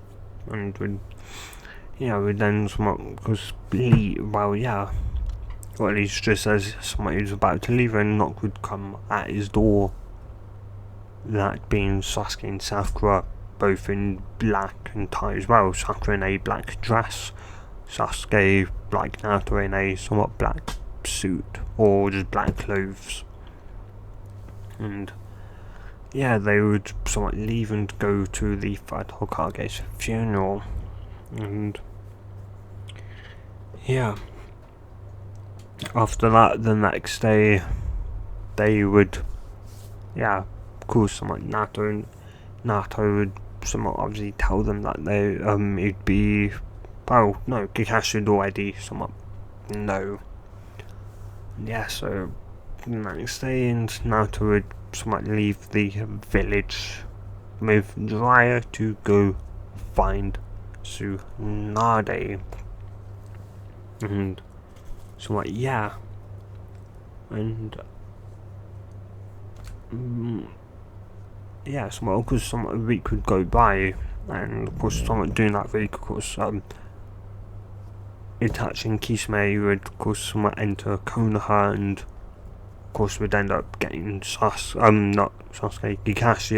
and would then somewhat leave, or at least just as somebody was about to leave, a knock would come at his door. That being Sasuke and Sakura, both in black and tie as well. Sakura in a black dress, Sasuke like Naruto in a somewhat black suit, or just black clothes. And yeah, they would somewhat leave and go to the third Hokage's funeral. And yeah, after that, the next day, they would, of course, somewhat Naruto would somewhat obviously tell them that they, it'd be, well, no, Kakashi had already somewhat know. Yeah, so the next day, and Naruto would somewhat leave the village with Jiraiya to go find Tsunade. And somewhat, and somewhat, of course, somewhat a week would go by, and of course, somewhat doing that week, of course, Itachi and Kisame would, of course, somewhat enter Konoha, and of course, would end up getting Kakashi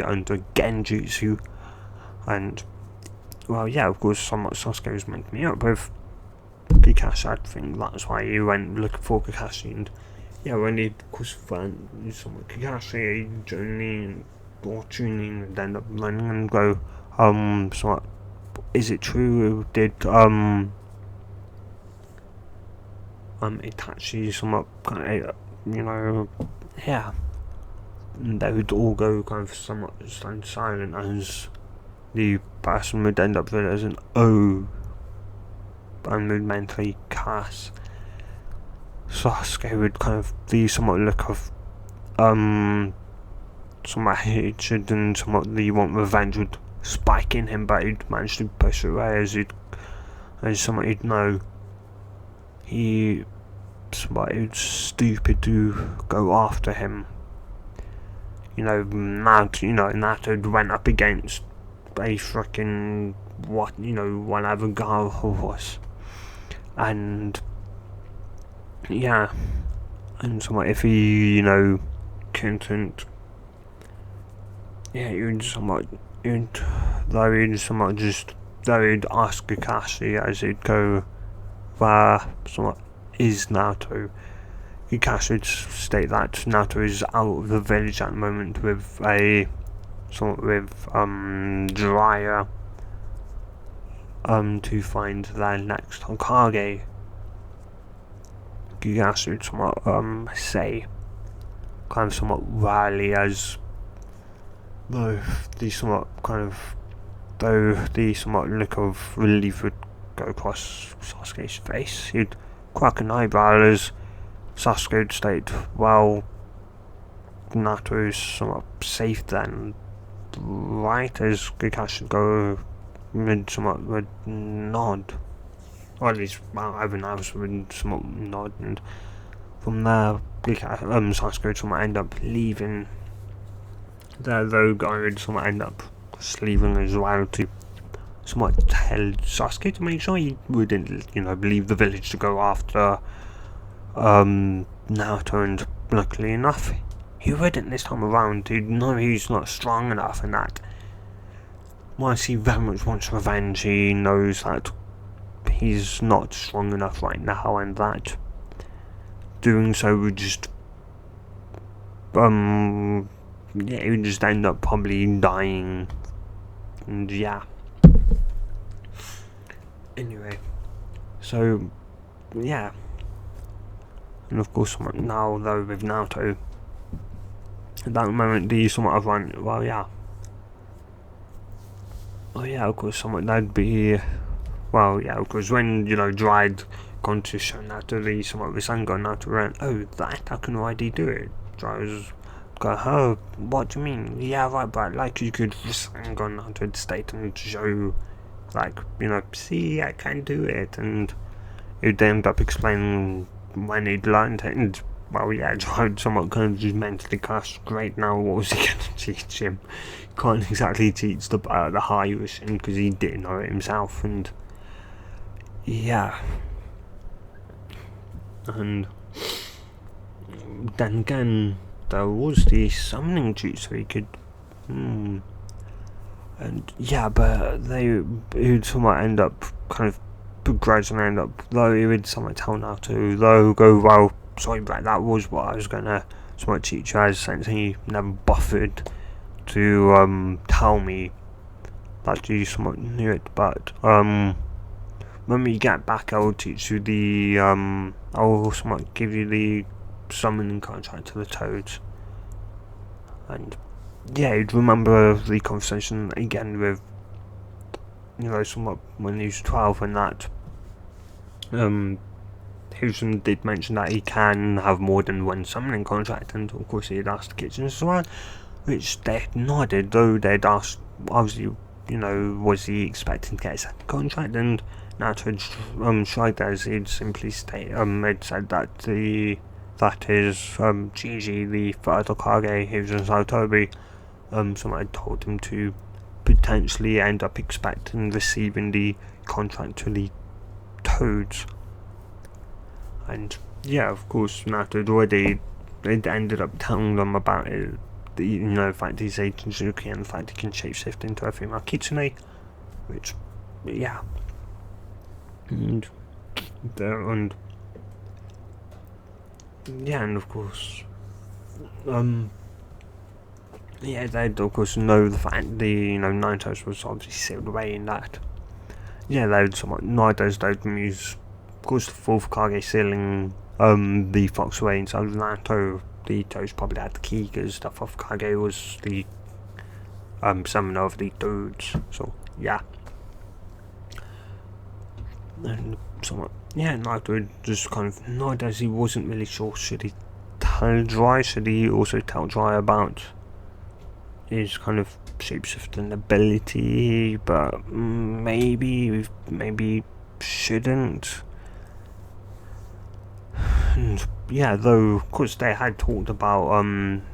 under Genjutsu, and of course, somewhat Sasuke was meant to meet up with Kakashi. I think that's why he went looking for Kakashi, and when he of course found somewhat Kakashi, Jonin or Chunin would end up running and go, somewhat, is it true? Did Itachi somewhat and they would all go kind of somewhat stand silent, as the person would end up realizing, and would mentally cast Sasuke would kind of the somewhat look of somewhat hatred and somewhat the want revenge would spike in him, but he'd manage to push it away, as somewhat he'd know it was stupid to go after him. Naruto went up against a freaking whatever Gaara was, and and somewhat if he couldn't, he would somewhat ask Kakashi, as he'd go, where somewhat is Naruto. Kakashi would state that Naruto is out of the village at the moment with Jiraiya to find their next Hokage. Kakashi would somewhat say, kind of somewhat rarely, as though the somewhat look of relief would go across Sasuke's face. He'd crack an eyebrow as Sasuke would state, well, Naruto's somewhat safe then, right? As Kakashi would go would nod, or at least everyone else would somewhat nod, and from there Sasuke would somewhat end up leaving. The guy would somewhat end up just leaving as well, to somewhat tell Sasuke to make sure he wouldn't leave the village to go after Naruto, and luckily enough he wouldn't this time around. He'd know he's not strong enough, and that whilst he very much wants revenge, he knows that he's not strong enough right now, and that doing so would just he would just end up probably dying. And anyway, so and of course now though with Naruto at that moment, the somewhat of one, Oh yeah, of course, somewhat that'd be, well, yeah, of course, when, Jiraiya had gone to show Naruto the somewhat Rasengan, Naruto ran, oh, that, how can YD do it? Jiraiya was go, oh, what do you mean? Yeah, right, but like you could Rasengan Naruto state and show, like, see, I can do it, and he'd end up explaining when he'd learned it, and, well, yeah, Jiraiya somewhat kind of just mentally cast, great, now what was he going to teach him? Can't exactly teach the high Rasen because he didn't know it himself, and yeah, and then again, there was the summoning jutsu he could, and yeah, but he would somewhat end up kind of begrudgingly end up, though he would somewhat tell Naruto, though go, well, sorry, but that was what I was gonna somewhat teach you, as since he never bothered to tell me that you somewhat knew it, but when we get back, I'll teach you the I'll somewhat give you the summoning contract to the Toads, and yeah, you'd remember the conversation again with somewhat when he was 12, and that Houston did mention that he can have more than one summoning contract, and of course he had asked the Kitchen as well, which they had nodded, though they'd asked, obviously, was he expecting to get a second contract, and Naruto had shrugged as he'd simply had said that that is Gigi, the third Hokage, he was in Saitobi, someone had told him to potentially end up expecting receiving the contract to the Toads. And yeah, of course, Naruto had already ended up telling them about it, the fact he's a Jinzuki and the fact he can shapeshift into a female kitsune, which, yeah, and yeah, and of course, yeah, they'd of course know the fact the Nine Toes was obviously sealed away in that. Yeah, they'd somewhat nowadays they'd use, of course, the fourth Kage sealing the fox away inside of Naruto. The Toes probably had the key because the fourth Kage was the summoner of the dudes. So yeah, and somewhat, yeah, Naruto just kind of nowadays he wasn't really sure, should he tell Jiraiya, should he also tell Jiraiya about his kind of shapeshifting ability, but maybe shouldn't. And yeah, though of course they had talked about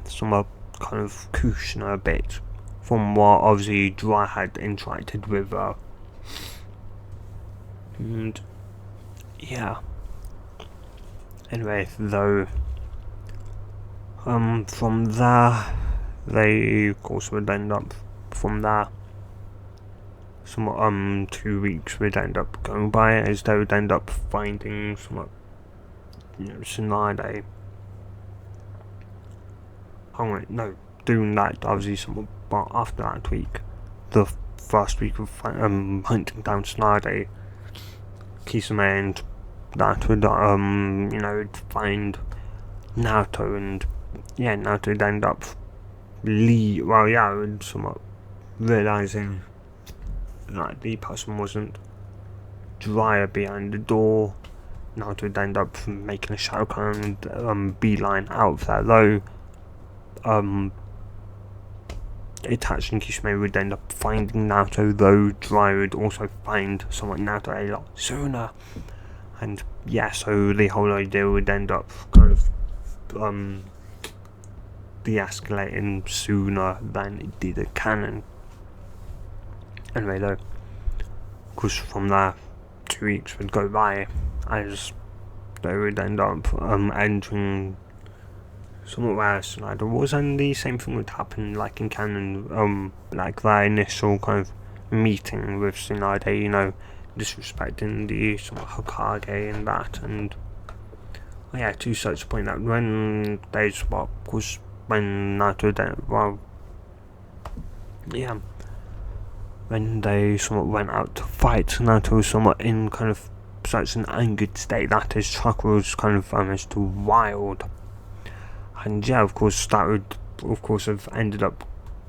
some kind of Kushina a bit, from what obviously Jiraiya had interacted with her. And yeah. Anyway, though from there they of course would end up from there. Somewhat 2 weeks would end up going by as they would end up finding somewhat Tsunade. Oh wait, no, doing that obviously somewhat, but after that week, the first week of hunting down Tsunade, Kisame and that would find Naruto, and yeah, Naruto would end up would somewhat realizing that the person wasn't Jiraiya behind the door. Naruto would end up making a Shadokan and beeline out of that, though Itachi and Kisame would end up finding Naruto, though Jiraiya would also find somewhat Naruto a lot sooner. And yeah, so the whole idea would end up kind of de-escalating sooner than it did at canon. Anyway, though, of course, from there, 2 weeks would go by as they would end up entering somewhat where Tsunade was, and the same thing would happen like in canon, like their initial kind of meeting with Tsunade, disrespecting the Hokage and that, and yeah, to such a point that when they swap, of course, when Naruto when they somewhat went out to fight, Naruto was somewhat in kind of such an angered state that his chakra was kind of almost wild. And yeah, of course, that would, of course, have ended up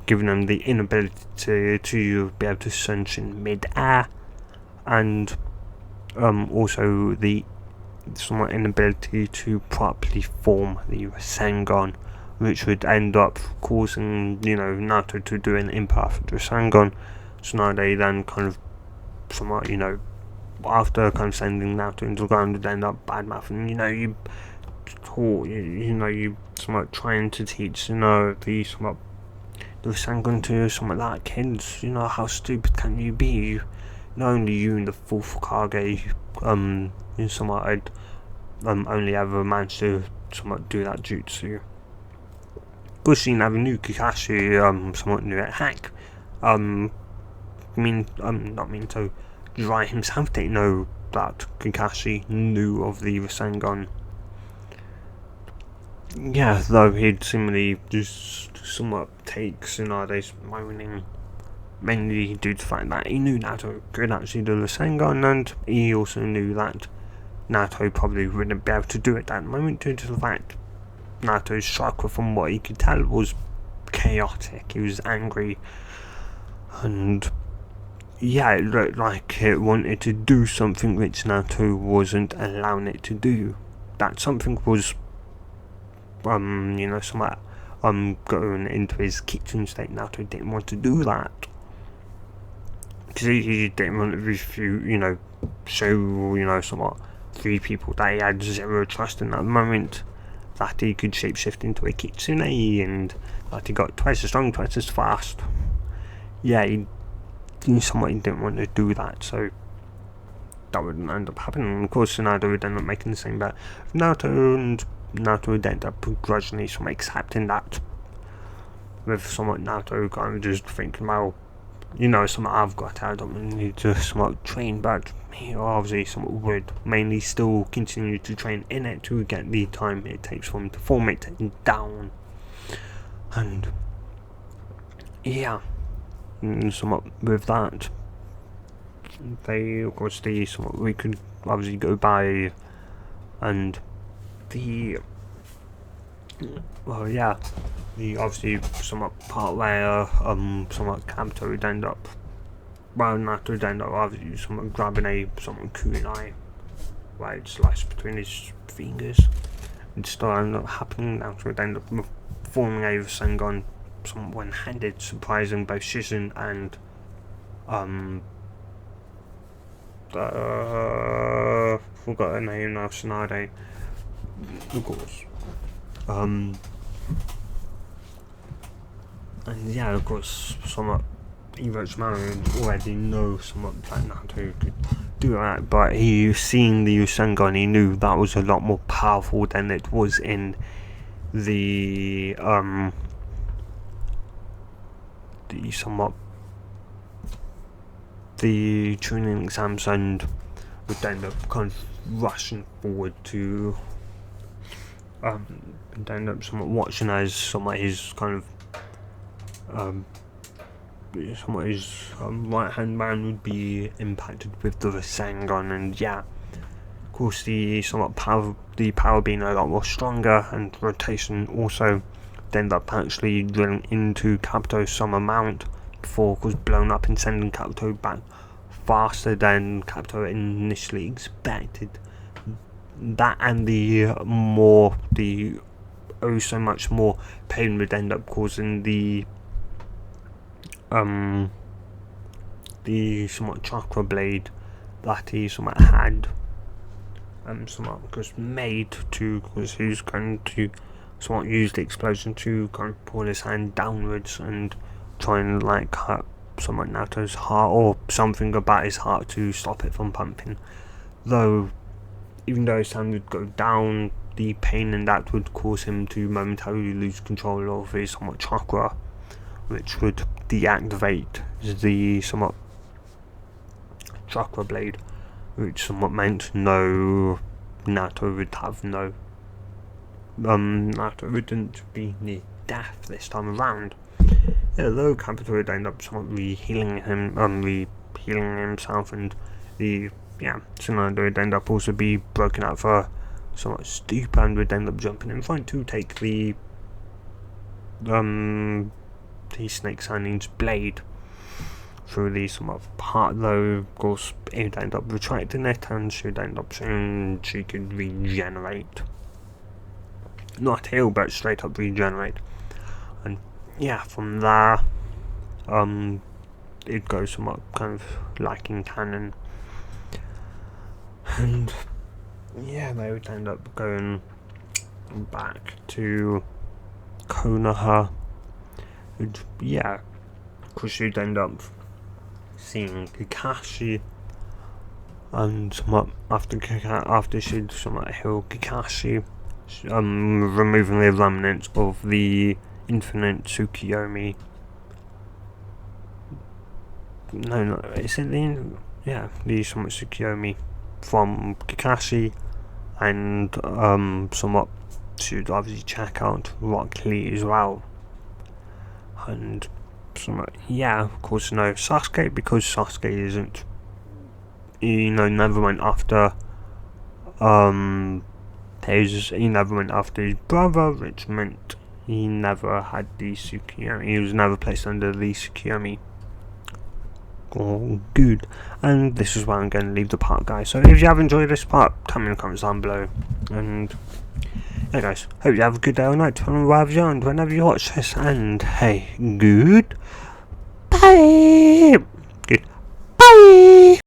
giving them the inability to be able to sense in mid-air, and also the somewhat inability to properly form the Rasengan, which would end up causing, Naruto to do an imperfect Rasengan. So now they then kind of somewhat, after kind of sending Naruto into the ground, would end up badmouthing, you somewhat trying to teach, the somewhat the Rasengan to somewhat like kids, how stupid can you be? Not only you and the fourth Hokage, somewhat I'd only ever managed to somewhat do that jutsu. Of course, you never knew Kakashi somewhat knew it. Heck, not mean to Jiraiya himself didn't know that Kakashi knew of the Rasengan. Yeah, though he'd seemingly just somewhat take Tsunade's moaning, mainly due to the fact that he knew Naruto could actually do the Rasengan, and he also knew that Naruto probably wouldn't be able to do it at the moment due to the fact Naruto's chakra, from what he could tell, was chaotic. He was angry, and yeah, it looked like it wanted to do something which Naruto wasn't allowing it to do. That something was somewhat going into his kitsune state. Naruto didn't want to do that because he didn't want to refuse, show somewhat three people that he had zero trust in at the moment, that he could shapeshift into a kitsune, and that he got twice as strong, twice as fast. Yeah, he didn't want to do that, so that wouldn't end up happening. And of course, Tsunade would end up making the same bet with Naruto, and Naruto would end up begrudgingly accepting that, with somewhat Naruto kind of just thinking, well, somewhat I've got out, I don't need to somewhat train, but he obviously somewhat would mainly still continue to train in it to get the time it takes for him to form it down. And yeah, somewhat with that, we could obviously go by, and the obviously somewhat part where somewhat Naruto would end up obviously somewhat grabbing a somewhat kunai, where it slashed between his fingers, and still end up happening. Naruto would end up forming a Rasengan somewhat one-handed, surprising both Shizun and forgot her name now, Tsunade, of course. And yeah, of course, somewhat Orochimaru already knows somewhat that Naruto could do that, but he seeing the Rasengan, he knew that was a lot more powerful than it was in the training exams, and would end up kind of rushing forward to and end up somewhat watching as somewhat his kind of right hand man would be impacted with the Rasengan, and yeah, of course the power being a lot more stronger, and rotation also end up actually drilling into Kabuto some amount before it was blown up and sending Kabuto back faster than Kabuto initially expected. That and the so much more pain would end up causing the somewhat chakra blade that he somewhat had because he was going to somewhat use the explosion to kind of pull his hand downwards and try and cut somewhat Naruto's heart, or something about his heart, to stop it from pumping. Though even though his hand would go down, the pain in that would cause him to momentarily lose control of his somewhat chakra, which would deactivate the somewhat chakra blade, which somewhat meant Naruto wouldn't be near death this time around. Though Kabuto would end up somewhat healing himself, and Tsunade would end up also be broken out for somewhat stupid, and would end up jumping in front to take the the Snake Sanin's blade through the somewhat part, though of course he would end up retracting it and she would end up saying she could regenerate. Not heal, but straight up regenerate. And yeah, from there, it goes somewhat kind of like in canon. And yeah, they would end up going back to Konoha. And yeah, because she'd end up seeing Kakashi, and somewhat after she'd somewhat healed Kakashi, removing the remnants of the infinite Tsukuyomi. No, is it the somewhat Tsukuyomi from Kakashi, and somewhat should obviously check out Rock Lee as well, and somewhat of course no Sasuke, because Sasuke isn't, never went after he never went after his brother, which meant he never had the Tsukuyomi. He was never placed under the Tsukuyomi. Oh, good. And this is where I'm going to leave the part, guys. So if you have enjoyed this part, tell me in the comments down below. And yeah, guys, hope you have a good day or night whenever you watch this. And hey, good bye. Good bye.